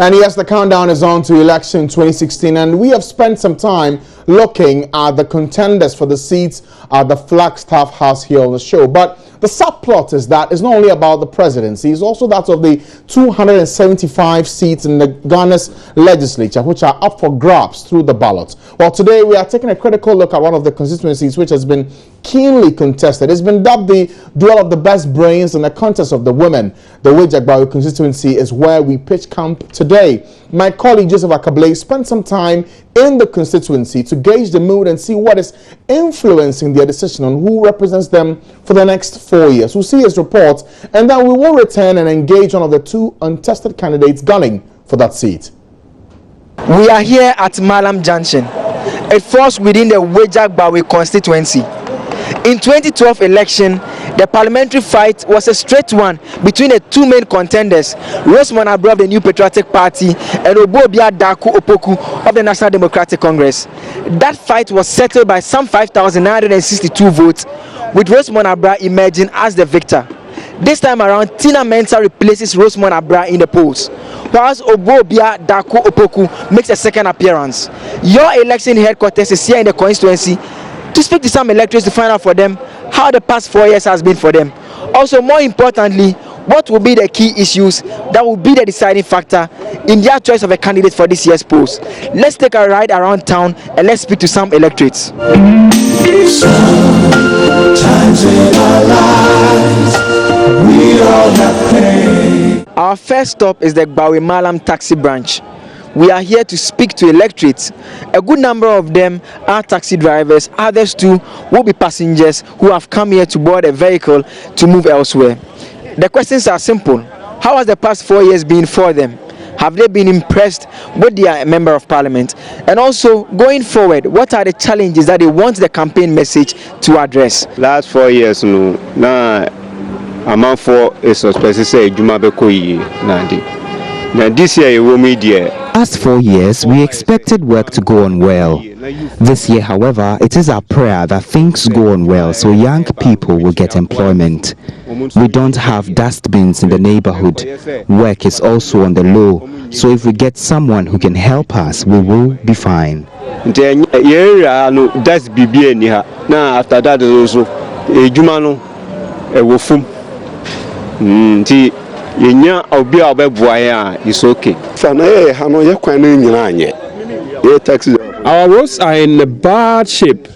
And yes, the countdown is on to election 2016, and we have spent some time looking at the contenders for the seats at the Flagstaff House here on the show. But the subplot is that it's not only about the presidency, it's also that of the 275 seats in the Ghana's legislature, which are up for grabs through the ballot. Well, today we are taking a critical look at one of the constituencies which has been keenly contested. It's been dubbed the duel of the best brains and the contest of the women. The Weija Gbawe constituency is where we pitch camp today. My colleague Joseph Akable spent some time in the constituency to gauge the mood and see what is influencing their decision on who represents them for the next 4 years. We'll see his report, and then we will return and engage one of the two untested candidates gunning for that seat. We are here at Malam Junction. It falls within the Weija Gbawe constituency. In 2012 election, the parliamentary fight was a straight one between the two main contenders, Rosemond Abra of the New Patriotic Party and Obobia Daku Opoku of the National Democratic Congress. That fight was settled by some 5,962 votes, with Rosemond Abra emerging as the victor. This time around, Tina Mensah replaces Rosemond Abra in the polls, whilst Obobia Daku Opoku makes a second appearance. Your election headquarters is here in the constituency to speak to some electors to find out for them how the past 4 years has been for them. Also, more importantly, what will be the key issues that will be the deciding factor in their choice of a candidate for this year's polls. Let's take a ride around town and let's speak to some electorates. Sometimes in our lives, we all have pain. Our first stop is the Gbawe Malam taxi branch. We are here to speak to electorates. A good number of them are taxi drivers, others too will be passengers who have come here to board a vehicle to move elsewhere. The questions are simple. How has the past 4 years been for them? Have they been impressed with their member of parliament? And also, going forward, what are the challenges that they want the campaign message to address? Last 4 years, now amount for a suspect say Jumabeko Nandi. Now this year it will media. Past 4 years, we expected work to go on well. This year, however, it is our prayer that things go on well so young people will get employment. We don't have dustbins in the neighborhood. Work is also on the low, so if we get someone who can help us, we will be fine. That's BB. Now after that is also a Jumano, a Wofum. It's okay. Our roads are in bad shape.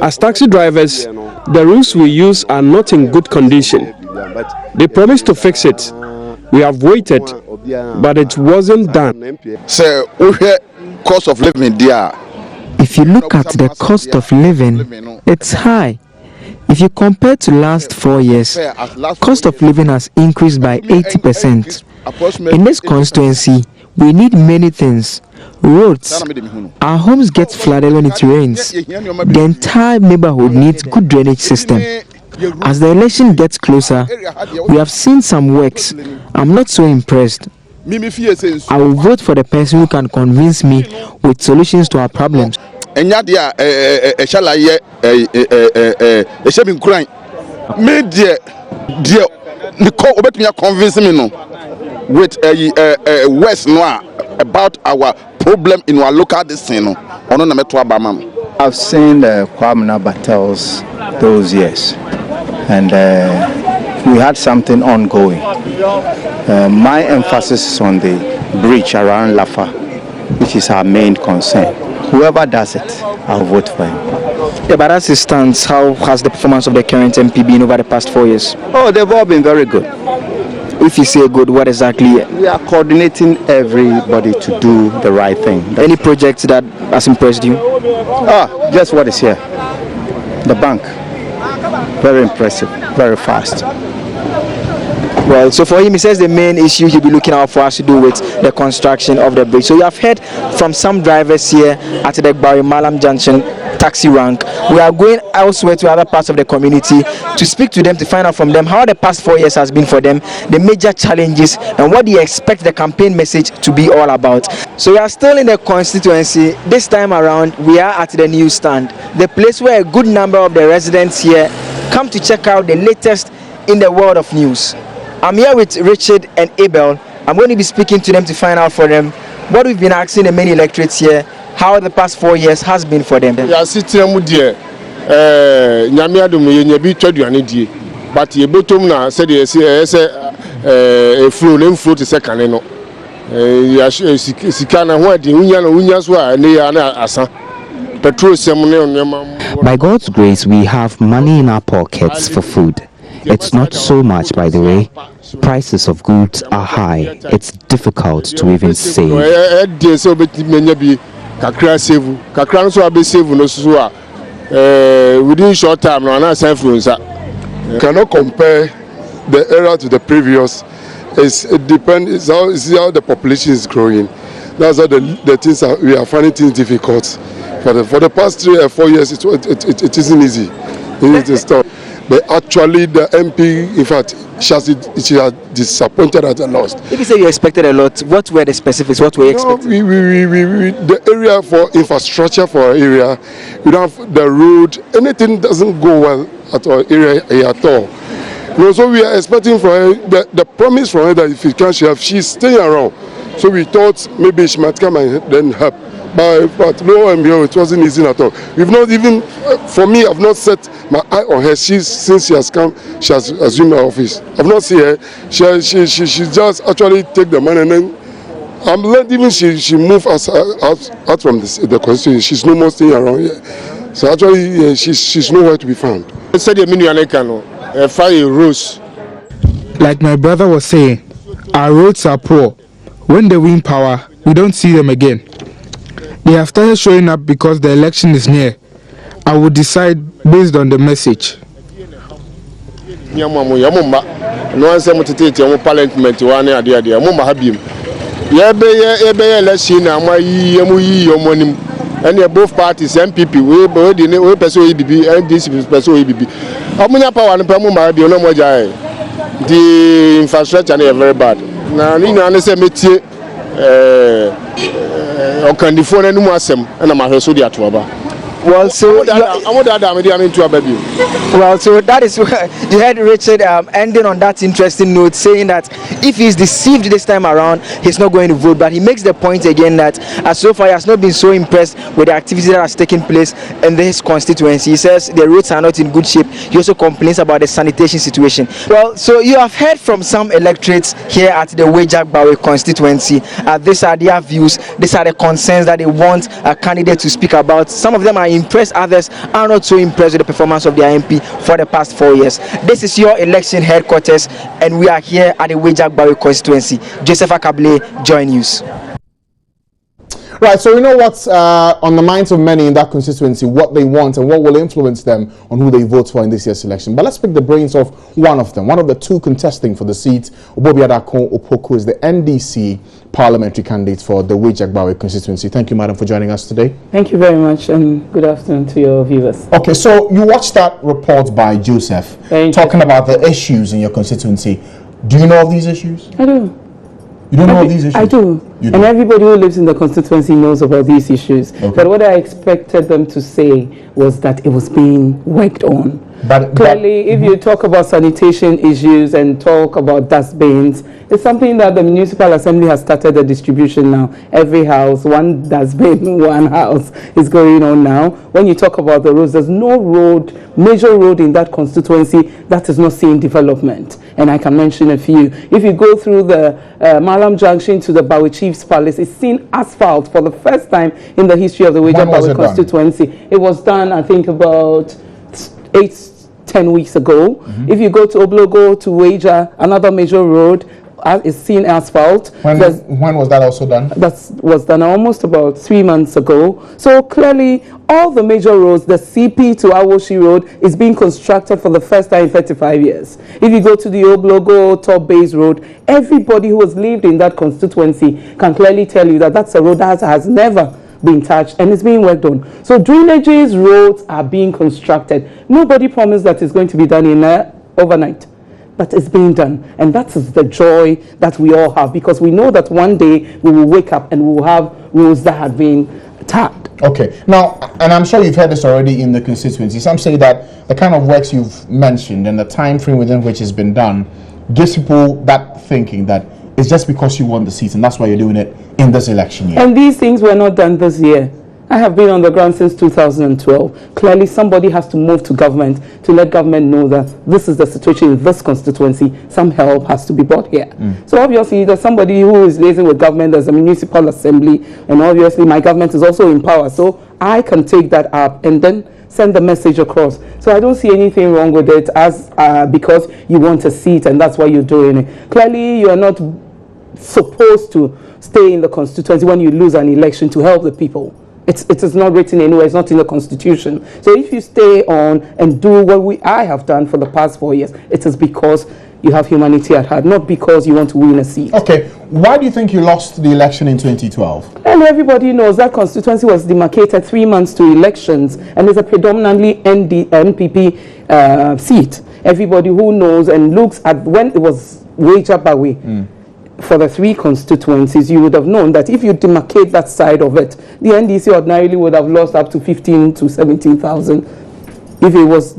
As taxi drivers, the routes we use are not in good condition. They promised to fix it. We have waited, but it wasn't done. So, cost of living there. If you look at the cost of living, it's high. If you compare to last 4 years, cost of living has increased by 80%. In this constituency, we need many things. Roads. Our homes get flooded when it rains. The entire neighborhood needs good drainage system. As the election gets closer, we have seen some works. I'm not so impressed. I will vote for the person who can convince me with solutions to our problems. Media convince me no with West Noir about our problem in our local destiny. I've seen the Kwamina battles those years, and we had something ongoing. My emphasis is on the bridge around Lafa, which is our main concern. Whoever does it, I'll vote for him. Yeah, but as it stands, how has the performance of the current MP been over the past 4 years? Oh, they've all been very good. If you say good, what exactly? We are coordinating everybody to do the right thing. Any project that has impressed you? Just what is here. The bank. Very impressive, very fast. Well, so for him, he says the main issue he'll be looking out for has to do with the construction of the bridge. So you have heard from some drivers here at the Gbawe Malam Junction taxi rank. We are going elsewhere to other parts of the community to speak to them, to find out from them how the past 4 years has been for them, the major challenges, and what they expect the campaign message to be all about. So we are still in the constituency. This time around, we are at the newsstand, the place where a good number of the residents here come to check out the latest in the world of news. I'm here with Richard and Abel. I'm going to be speaking to them to find out for them what we've been asking the many electorates here, how the past 4 years has been for them. Yeah, sitting there, Nyamiadum, you be told you need, but you bottom now said a float is second. Sikana, what the Unyas were, and they are asa. By God's grace, we have money in our pockets for food. It's not so much, by the way. Prices of goods are high. It's difficult to even save. Within short time, cannot compare the era to the previous. It depends. It's how the population is growing. That's how the things are. We are finding things difficult. For the past 3 or 4 years, it isn't easy. It is tough. But actually, the MP, in fact, she has disappointed at the lost. If you say you expected a lot, what were the specifics? What were you expecting? The area for infrastructure for our area, we don't have the road. Anything doesn't go well at our area at all. So we are expecting from her the promise from her that if she's staying around. So we thought maybe she might come and then help. But no, it wasn't easy at all. We've not even, for me, I've not set my eye on her since she has come. She has assumed her office. I've not seen her. She just actually take the money and then I'm glad even she moved us out from the constituency. She's no more staying around here. So actually, she's nowhere to be found. Fire rose. Like my brother was saying, our roads are poor. When they win power, we don't see them again. They have started showing up because the election is near. I will decide based on the message. And both parties, MPP, we pursue EBB, and this pursue EBB. The infrastructure is very bad. Now, you know, can the phone and and I'm a soldier to Aba. Well, so that is where you had Richard ending on that interesting note, saying that if he's deceived this time around, he's not going to vote. But he makes the point again that so far he has not been so impressed with the activity that has taken place in this constituency. He says the roads are not in good shape. He also complains about the sanitation situation. Well, so you have heard from some electorates here at the Weija Gbawe constituency. These are their views. These are the concerns that they want a candidate to speak about. Some of them are impressed, others are not so impressed with the performance of their MP for the past 4 years. This is your election headquarters, and we are here at the Weija Gbawe constituency. Joseph Akable, Joy News. Right, so you know what's on the minds of many in that constituency, what they want and what will influence them on who they vote for in this year's election. But let's pick the brains of one of them, one of the two contesting for the seat. Obobiadako Opoku is the NDC parliamentary candidate for the Weija Gbawe constituency. Thank you, madam, for joining us today. Thank you very much, and good afternoon to your viewers. Okay, so you watched that report by Joseph talking about the issues in your constituency. Do you know of these issues? I do. You don't know of these issues? I do. And everybody who lives in the constituency knows about these issues. Okay. But what I expected them to say was that it was being worked on. But clearly, if you talk about sanitation issues and talk about dustbins, it's something that the municipal assembly has started the distribution now. Every house, one dustbin, one house is going on now. When you talk about the roads, there's no road, major road in that constituency that is not seeing development. And I can mention a few. If you go through the Malam Junction to the Gbawe Chief's Palace, it's seen asphalt for the first time in the history of the Weija Gbawe constituency. It was done, I think, about 8-10 weeks ago. If you go to Oblogo to Weija, another major road, is seen asphalt. When was that also done? That was done almost about 3 months ago. So clearly, all the major roads, the CP to Awoshi Road, is being constructed for the first time in 35 years. If you go to the Oblogo Top Base Road, everybody who has lived in that constituency can clearly tell you that that's a road that has never been touched and it's being worked on. So drainages, roads are being constructed. Nobody promised that it's going to be done in overnight, but it's being done, and that is the joy that we all have, because we know that one day we will wake up and we will have roads that have been tapped. Okay, now, and I'm sure you've heard this already in the constituency, some say that the kind of works you've mentioned and the time frame within which it's been done gives people that thinking that it's just because you want the seat and that's why you're doing it in this election year. And these things were not done this year. I have been on the ground since 2012. Clearly, somebody has to move to government to let government know that this is the situation in this constituency. Some help has to be brought here. So obviously, there's somebody who is liaising with government. There's a municipal assembly, and obviously, my government is also in power. So I can take that up and then send the message across. So I don't see anything wrong with it as because you want a seat and that's why you're doing it. Clearly, you are not supposed to stay in the constituency when you lose an election to help the people. It is not written anywhere. It's not in the constitution. So if you stay on and do what I have done for the past 4 years, it is because you have humanity at heart, not because you want to win a seat. Okay, why do you think you lost the election in 2012? And everybody knows that constituency was demarcated 3 months to elections, and it's a predominantly NPP seat. Everybody who knows and looks at when it was Weija Gbawe for the 3 constituencies, you would have known that if you demarcate that side of it, the NDC ordinarily would have lost up to 15 to 17,000 if it was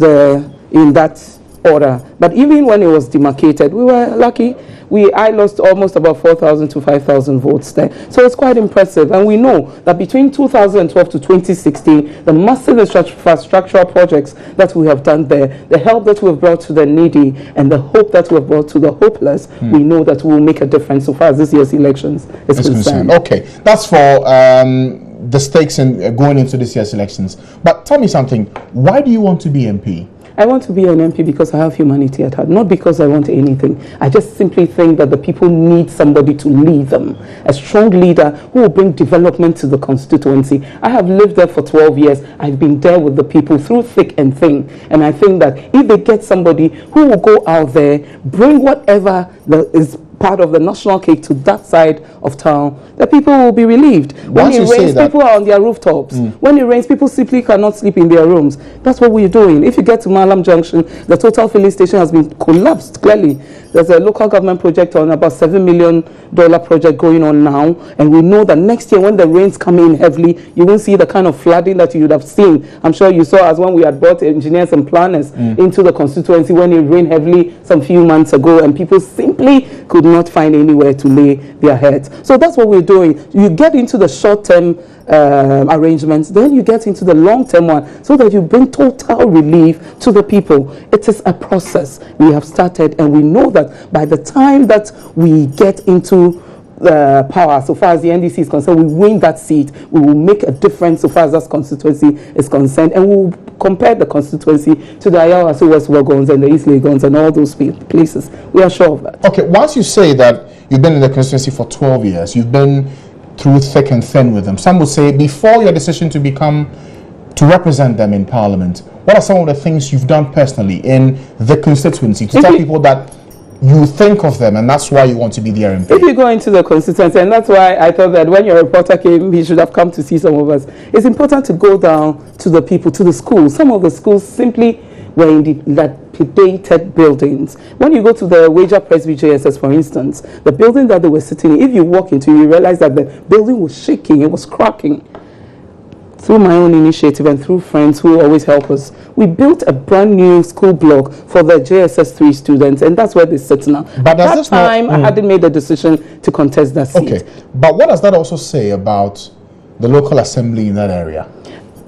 in that order. But even when it was demarcated, we were lucky. I lost almost about 4,000 to 5,000 votes there. So it's quite impressive. And we know that between 2012 to 2016, the massive infrastructural projects that we have done there, the help that we have brought to the needy, and the hope that we have brought to the hopeless, we know that will make a difference so far as this year's elections is concerned. Okay, that's for the stakes in going into this year's elections. But tell me something, why do you want to be MP? I want to be an MP because I have humanity at heart, not because I want anything. I just simply think that the people need somebody to lead them, a strong leader who will bring development to the constituency. I have lived there for 12 years. I've been there with the people through thick and thin. And I think that if they get somebody who will go out there, bring whatever is part of the national cake to that side of town, the people will be relieved. When it rains, people are on their rooftops. When it rains, people simply cannot sleep in their rooms. That's what we're doing. If you get to Malam Junction, the total filling station has been collapsed, clearly. There's a local government project on about $7 million project going on now, and we know that next year when the rains come in heavily, you won't see the kind of flooding that you would have seen. I'm sure you saw as when we had brought engineers and planners into the constituency when it rained heavily some few months ago, and people simply could not find anywhere to lay their heads. So that's what we're doing. You get into the short-term arrangements, then you get into the long-term one so that you bring total relief to the people. It is a process we have started, and we know that by the time that we get into power, so far as the NDC is concerned, we win that seat, we will make a difference so far as that constituency is concerned, and we will compare the constituency to the Ayawaso West Wagons and the East Lagons and all those places. We are sure of that. Okay, once you say that you've been in the constituency for 12 years, you've been through thick and thin with them. Some would say before your decision to represent them in Parliament, what are some of the things you've done personally in the constituency to tell people that you think of them and that's why you want to be their MP? If you go into the constituency, and that's why I thought that when your reporter came, he should have come to see some of us. It's important to go down to the people, to the schools. Some of the schools simply were in dilapidated buildings. When you go to the Weija Presby JSS, for instance, the building that they were sitting in, if you walk into it, you realize that the building was shaking, it was cracking. Through my own initiative and through friends who always help us, we built a brand new school block for the JSS 3 students, and that's where they sit now. But at that time, I hadn't made a decision to contest that seat. Okay, but what does that also say about the local assembly in that area?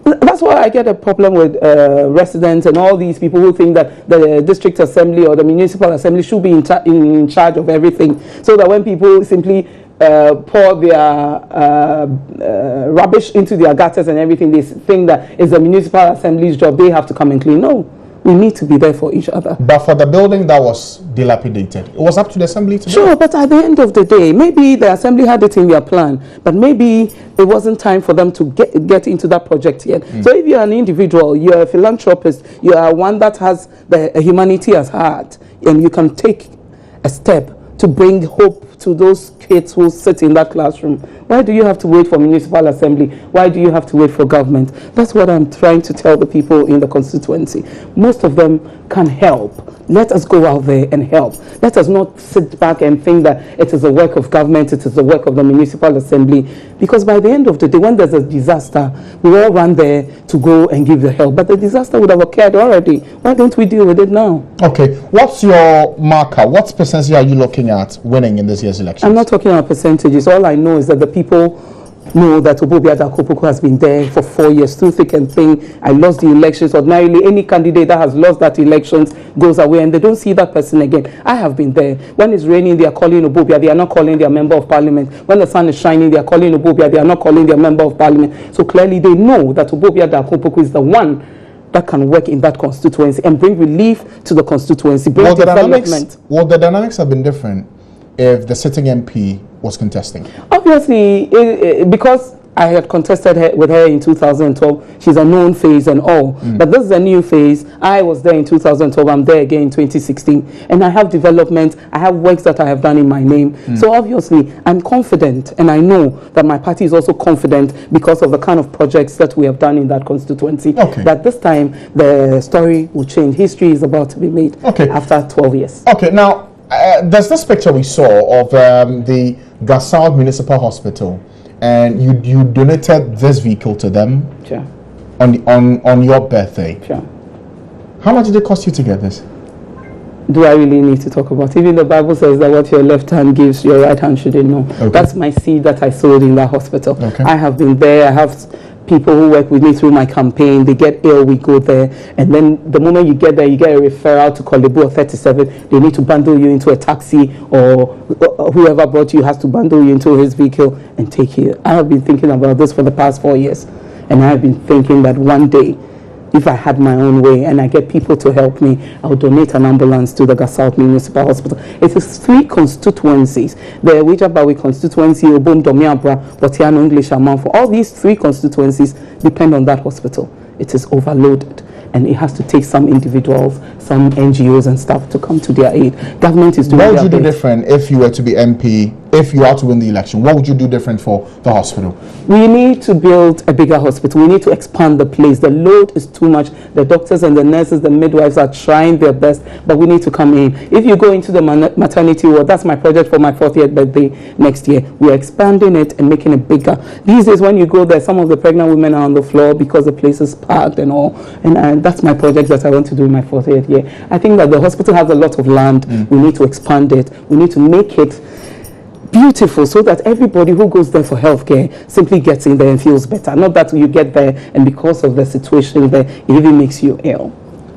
That's why I get a problem with residents and all these people who think that the district assembly or the municipal assembly should be in charge of everything, so that when people simply pour their rubbish into their gutters and everything, they think that it's the municipal assembly's job, they have to come and clean. No, we need to be there for each other. But for the building that was dilapidated, it was up to the assembly to do. Sure, but at the end of the day, maybe the assembly had it in their plan, but maybe it wasn't time for them to get into that project yet. So if you're an individual, you're a philanthropist, you are one that has the humanity at heart, and you can take a step to bring hope to those kids who sit in that classroom, Why do you have to wait for municipal assembly? Why do you have to wait for government? That's what I'm trying to tell the people in the constituency. Most of them can help. Let us go out there and help. Let us not sit back and think that it is the work of government, it is the work of the municipal assembly. Because by the end of the day, when there's a disaster, we all run there to go and give the help. But the disaster would have occurred already. Why don't we deal with it now? Okay. What's your marker? What percentage are you looking at winning in this year's election? I'm not talking about percentages. All I know is that the people know that Obobia Dakopuku has been there for 4 years, through thick and thin. I lost the elections. Ordinarily, any candidate that has lost that elections goes away and they don't see that person again. I have been there. When it's raining, they are calling Obobia. They are not calling their member of parliament. When the sun is shining, they are calling Obobia. They are not calling their member of parliament. So clearly they know that Obobia Dakopuku is the one that can work in that constituency and bring relief to the constituency, bring development. Would the dynamics have been different if the sitting MP was contesting? Obviously, because I had contested with her in 2012, she's a known face and all. But this is a new phase. I was there in 2012, I'm there again in 2016. And I have development, I have works that I have done in my name. So obviously, I'm confident, and I know that my party is also confident because of the kind of projects that we have done in that constituency. That this time, the story will change. History is about to be made after 12 years. Okay, now, there's this picture we saw of the Gassaud Municipal Hospital, and you donated this vehicle to them on your birthday. How much did it cost you to get this? Do I really need to talk about it? Even the Bible says that what your left hand gives, your right hand shouldn't know. That's my seed that I sowed in that hospital. I have been there. I have people who work with me through my campaign. They get ill, we go there, and then the moment you get there, you get a referral to Kolebu 37. They need to bundle you into a taxi, or whoever brought you has to bundle you into his vehicle and take you. I have been thinking about this for the past 4 years, and I have been thinking that one day, if I had my own way and I get people to help me, I would donate an ambulance to the Gassaud Municipal Hospital. It is 3 constituencies. The Weija Gbawe constituency, Obom, Domiabra, Botiano, English, Amanfo. All these 3 constituencies depend on that hospital. It is overloaded, and it has to take some individuals, some NGOs and stuff to come to their aid. Government is doing their bit. What would you do different if you were to be MP, if you are to win the election? What would you do different for the hospital? We need to build a bigger hospital. We need to expand the place. The load is too much. The doctors and the nurses, the midwives are trying their best, but we need to come in. If you go into the maternity ward, that's my project for my 40th birthday next year. We are expanding it and making it bigger. These days when you go there, some of the pregnant women are on the floor because the place is packed and all. And that's my project that I want to do in my 40th year. I think that the hospital has a lot of land. We need to expand it. We need to make it beautiful so that everybody who goes there for healthcare simply gets in there and feels better. Not that you get there and because of the situation there, it even makes you ill.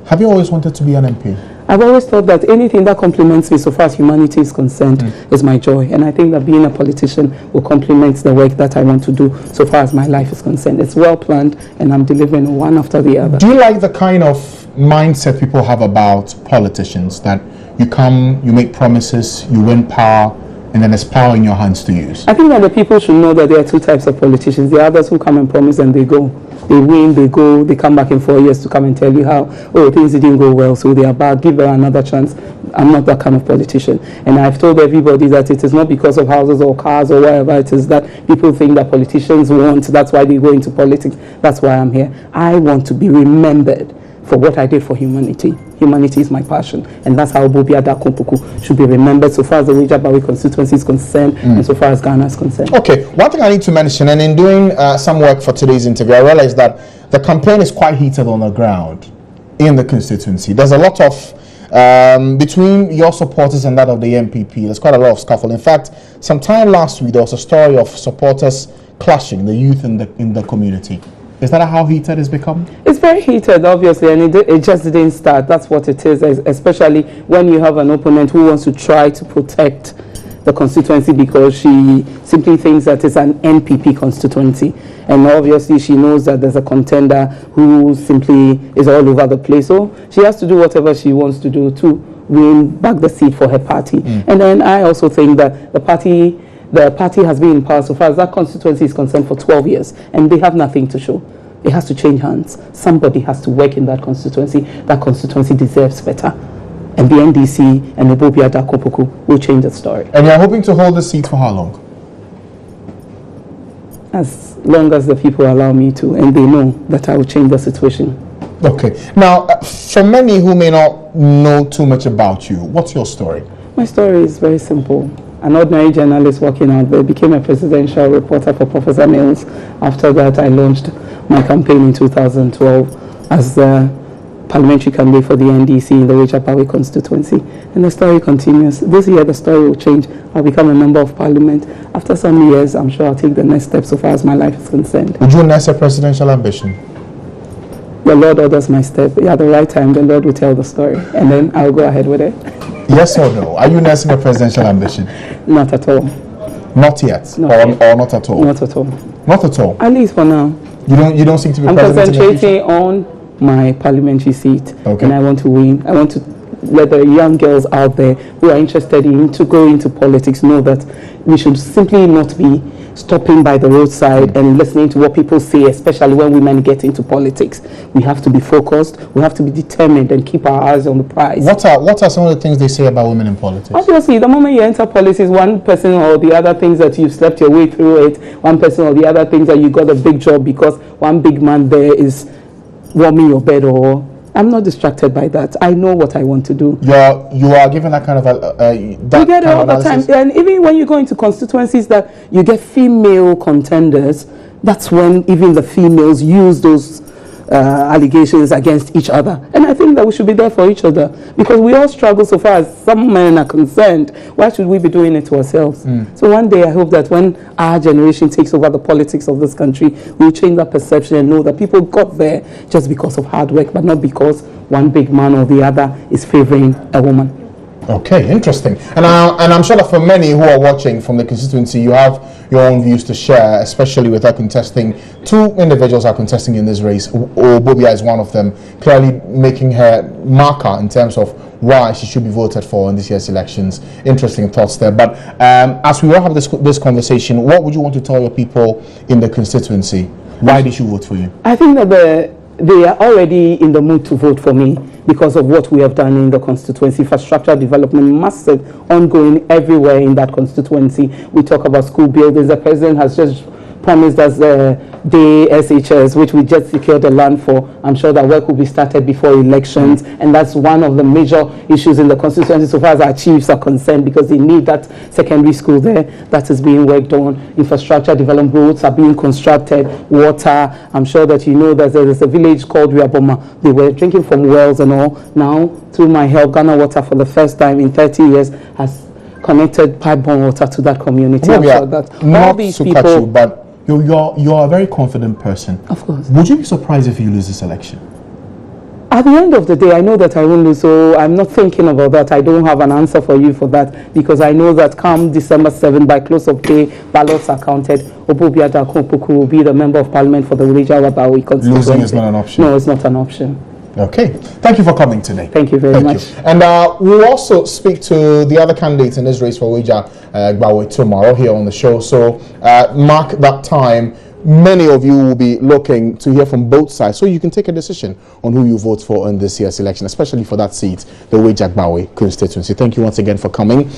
Have you always wanted to be an MP? I've always thought that anything that complements me so far as humanity is concerned is my joy. And I think that being a politician will complement the work that I want to do so far as my life is concerned. It's well planned and I'm delivering one after the other. Do you like the kind of mindset people have about politicians, that you come, you make promises, you win power, and then there's power in your hands to use? I think that the people should know that there are 2 types of politicians. There are others who come and promise and they go. They win, they go, they come back in 4 years to come and tell you how, things didn't go well, so they are back, give her another chance. I'm not that kind of politician. And I've told everybody that it is not because of houses or cars or whatever it is that people think that politicians want. That's why they go into politics. That's why I'm here. I want to be remembered for what I did for humanity. Humanity is my passion, and that's how Obobia Dakopuku should be remembered so far as the Weija Gbawe constituency is concerned and so far as Ghana is concerned. Okay, one thing I need to mention, and in doing some work for today's interview, I realized that the campaign is quite heated on the ground in the constituency. There's a lot of, between your supporters and that of the MPP, there's quite a lot of scuffle. In fact, sometime last week, there was a story of supporters clashing, the youth in the community. Is that how heated it's become? It's very heated, obviously, and it just didn't start. That's what it is, especially when you have an opponent who wants to try to protect the constituency because she simply thinks that it's an NPP constituency. And obviously she knows that there's a contender who simply is all over the place. So she has to do whatever she wants to do to win back the seat for her party. And then I also think that the party has been in power so far as that constituency is concerned for 12 years, and they have nothing to show. It has to change hands. Somebody has to work in that constituency. That constituency deserves better. And the NDC and Obobia Dakopuku will change the story. And you're hoping to hold the seat for how long? as long as the people allow me to, and they know that I will change the situation. Okay. Now, for many who may not know too much about you, what's your story? My story is very simple. An ordinary journalist working out there, became a presidential reporter for Professor Mills. After that, I launched my campaign in 2012 as the parliamentary candidate for the NDC in the Weija Gbawe constituency. And the story continues. This year, the story will change. I'll become a member of parliament. After some years, I'm sure I'll take the next step so far as my life is concerned. Would you nurse a presidential ambition? The Lord orders my step. At the right time, the Lord will tell the story. And then I'll go ahead with it. Yes or no? Are you nursing a presidential ambition? Not at all. Not yet? Not or yet. Not at all? Not at all. Not at all? At least for now. You don't seem to be I'm president in the concentrating on my parliamentary seat. Okay. And I want to win. I want to let the young girls out there who are interested in to go into politics know that we should simply not be stopping by the roadside and listening to what people say, especially when women get into politics. We have to be focused, we have to be determined and keep our eyes on the prize. What are some of the things they say about women in politics? Obviously, the moment you enter politics, one person or the other thinks that you've slept your way through it, one person or the other thinks that you got a big job because one big man there is warming your bed. Or I'm not distracted by that. I know what I want to do. You are given that kind of you get it all the time, and even when you go into constituencies that you get female contenders, that's when even the females use those allegations against each other. And I think that we should be there for each other because we all struggle so far as some men are concerned. Why should we be doing it to ourselves? So one day I hope that when our generation takes over the politics of this country, we'll change that perception and know that people got there just because of hard work, but not because one big man or the other is favoring a woman. Okay, interesting. And I'm sure that for many who are watching from the constituency, you have your own views to share, especially with her contesting. Two individuals are contesting in this race. Obobia is one of them, clearly making her marker in terms of why she should be voted for in this year's elections. Interesting thoughts there. But as we all have this conversation, what would you want to tell your people in the constituency? Why they should vote for you? I think that they are already in the mood to vote for me because of what we have done in the constituency. Infrastructure development, massive, ongoing everywhere in that constituency. We talk about school buildings. The president has just promised us the SHS, which we just secured the land for. I'm sure that work will be started before elections, and that's one of the major issues in the constituency so far as our chiefs are concerned, because they need that secondary school there. That is being worked on. Infrastructure development, roads are being constructed, water. I'm sure that you know that there is a village called Riaboma. They were drinking from wells and all. Now, through my help, Ghana Water for the first time in 30 years has connected pipe-borne water to that community. Well, I'm sure that all these people... but you're a very confident person. Of course. Would you be surprised if you lose this election? At the end of the day, I know that I won't lose, so I'm not thinking about that. I don't have an answer for you for that, because I know that come December 7, by close of day, ballots are counted. Obobia Dakopuku will be the member of parliament for the Weija Gbawe constituency. Losing is not an option? No, it's not an option. Okay. Thank you for coming today. Thank you very much. And we'll also speak to the other candidates in this race for Weija Gbawe tomorrow here on the show. So mark that time. Many of you will be looking to hear from both sides, so you can take a decision on who you vote for in this year's election, especially for that seat, the Weija Gbawe constituency. Thank you once again for coming.